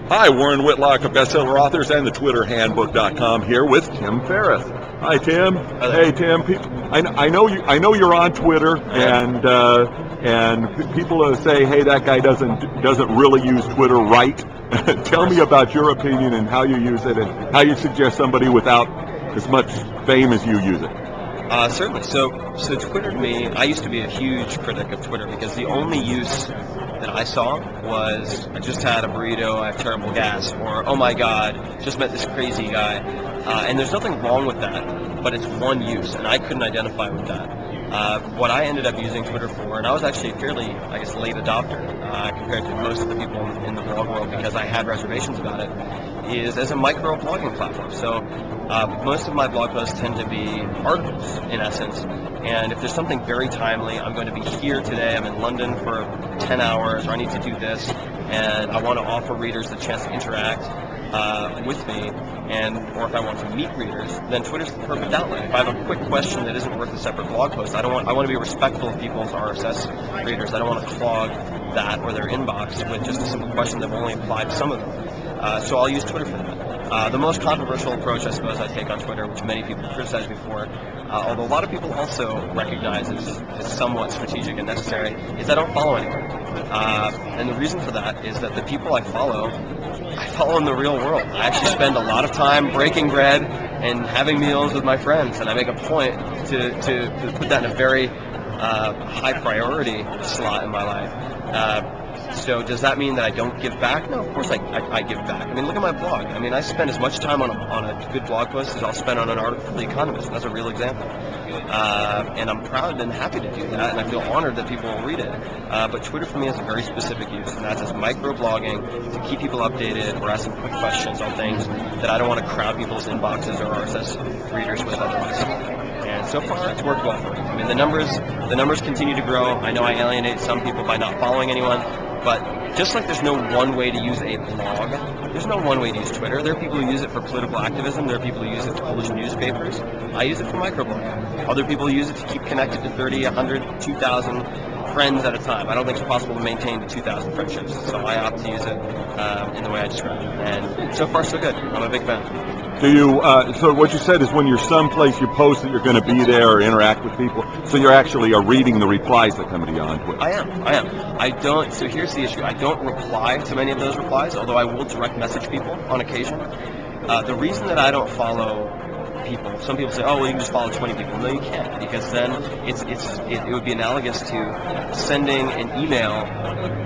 Hi, Warren Whitlock of Bestseller Authors and the TwitterHandbook.com here with Tim Ferriss. Hi, Tim. Hey, Tim. I know you're on Twitter, and people say, hey, that guy doesn't really use Twitter right. Tell me about your opinion and how you use it, and how you suggest somebody without as much fame as you use it. Certainly. So Twitter to me, I used to be a huge critic of Twitter because the only use that I saw was, I just had a burrito, I have terrible gas, or oh my god, just met this crazy guy. And there's nothing wrong with that, but it's one use, and I couldn't identify with that. What I ended up using Twitter for, and I was actually a fairly, I guess, late adopter compared to most of the people in the blog world because I had reservations about it, is as a micro blogging platform. So most of my blog posts tend to be articles, in essence. And if there's something very timely, I'm going to be here today, I'm in London for 10 hours, or I need to do this, and I want to offer readers the chance to interact with me, or if I want to meet readers, then Twitter's the perfect outlet. If I have a quick question that isn't worth a separate blog post, I want to be respectful of people's RSS readers. I don't want to clog that or their inbox with just a simple question that will only apply to some of them. So I'll use Twitter for that. The most controversial approach, I suppose, I take on Twitter, which many people criticize me for, although a lot of people also recognize is somewhat strategic and necessary, is I don't follow anyone. And the reason for that is that the people I follow in the real world. I actually spend a lot of time breaking bread and having meals with my friends, and I make a point to put that in a very high priority slot in my life. So does that mean that I don't give back? No, of course I give back. I mean, look at my blog. I mean, I spend as much time on a good blog post as I'll spend on an article for The Economist. That's a real example. And I'm proud and happy to do that, and I feel honored that people will read it. But Twitter for me has a very specific use, and that's as micro-blogging to keep people updated or ask them quick questions on things that I don't want to crowd people's inboxes or RSS readers with otherwise. And so far, it's worked well for me. I mean, the numbers continue to grow. I know I alienate some people by not following anyone, but just like there's no one way to use a blog, there's no one way to use Twitter. There are people who use it for political activism. There are people who use it to publish newspapers. I use it for microblogging. Other people use it to keep connected to 30, 100, 2,000 friends at a time. I don't think it's possible to maintain 2,000 friendships, so I opt to use it in the way I described. And so far, so good. I'm a big fan. Do you, so what you said is when you're someplace, you post that you're going to be there or interact with people, so you're actually reading the replies that come to you on Twitter. I am. I don't, so here's the issue. I don't reply to many of those replies, although I will direct message people on occasion. The reason that I don't follow people, some people say, oh, well, you can just follow 20 people. No, you can't, because then it would be analogous to sending an email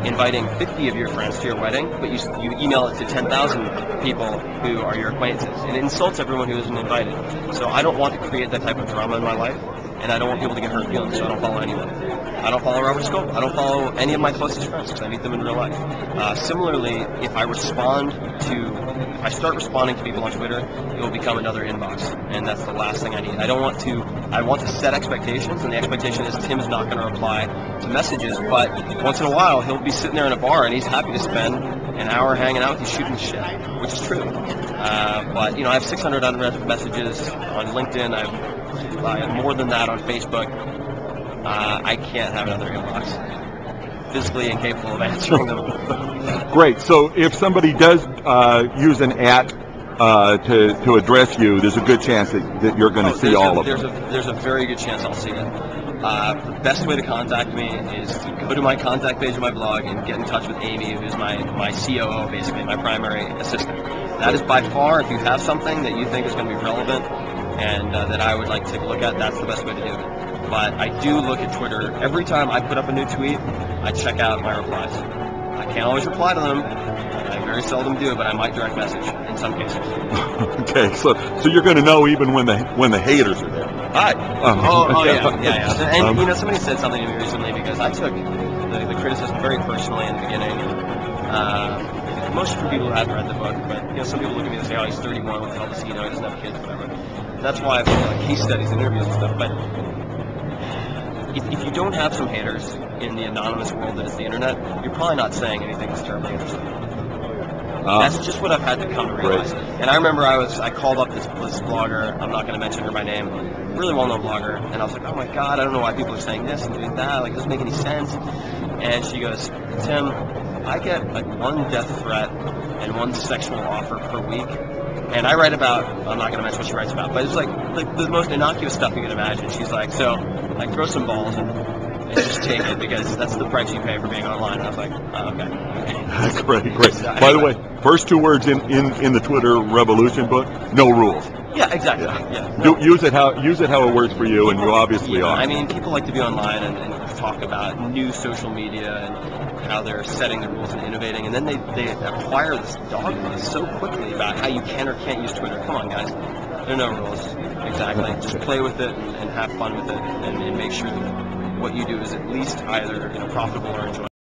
inviting 50 of your friends to your wedding, but you email it to 10,000 people who are your acquaintances. It insults everyone who isn't invited. So I don't want to create that type of drama in my life, and I don't want people to get hurt feelings, so I don't follow anyone. I don't follow Robert Scope. I don't follow any of my closest friends because I meet them in real life. Similarly, if I start responding to people on Twitter, it will become another inbox, and that's the last thing I need. I want to set expectations, and the expectation is Tim's not going to reply to messages, but once in a while he'll be sitting there in a bar and he's happy to spend an hour hanging out with you shooting shit, which is true. But I have 600 unread messages on LinkedIn. I have more than that on Facebook. I can't have another inbox. Physically incapable of answering them. Great. So if somebody does use an @ to address you, there's a good chance that you're going to see all of them. There's a very good chance I'll see it. The best way to contact me is to go to my contact page of my blog and get in touch with Amy, who's my COO, basically, my primary assistant. That is by far, if you have something that you think is going to be relevant and that I would like to take a look at, that's the best way to do it. But I do look at Twitter. Every time I put up a new tweet, I check out my replies. I can't always reply to them. I very seldom do, but I might direct message in some cases. Okay, so you're going to know even when the haters are there. Hi. Yeah. And somebody said something to me recently because I took the criticism very personally in the beginning. Most for people who haven't read the book, but some people look at me and say, "Oh, he's 31. What the hell does he know? He doesn't have kids, whatever." And that's why I feel case studies and interviews and stuff. But if you don't have some haters in the anonymous world that is the internet, you're probably not saying anything that's terribly interesting. That's just what I've had to come to realize. Right. And I remember I called up this blogger, I'm not going to mention her by name, really well-known blogger, and I was like, oh my god, I don't know why people are saying this and doing that, like, it doesn't make any sense. And she goes, Tim, I get like one death threat and one sexual offer per week. And I write about, I'm not going to mention what she writes about, but it's like the most innocuous stuff you can imagine. She's like, so, like, throw some balls and just take it because that's the price you pay for being online. And I was like, oh, okay. Great. So, By the way, first 2 words in the Twitter revolution book: no rules. Yeah, exactly. Yeah. Use it how it works for you, and you obviously are. I mean, people like to be online and talk about new social media and how they're setting the rules and innovating, and then they acquire this dogma so quickly about how you can or can't use Twitter. Come on, guys. There are no rules. Exactly. Just play with it and have fun with it, and make sure that what you do is at least either profitable or enjoyable.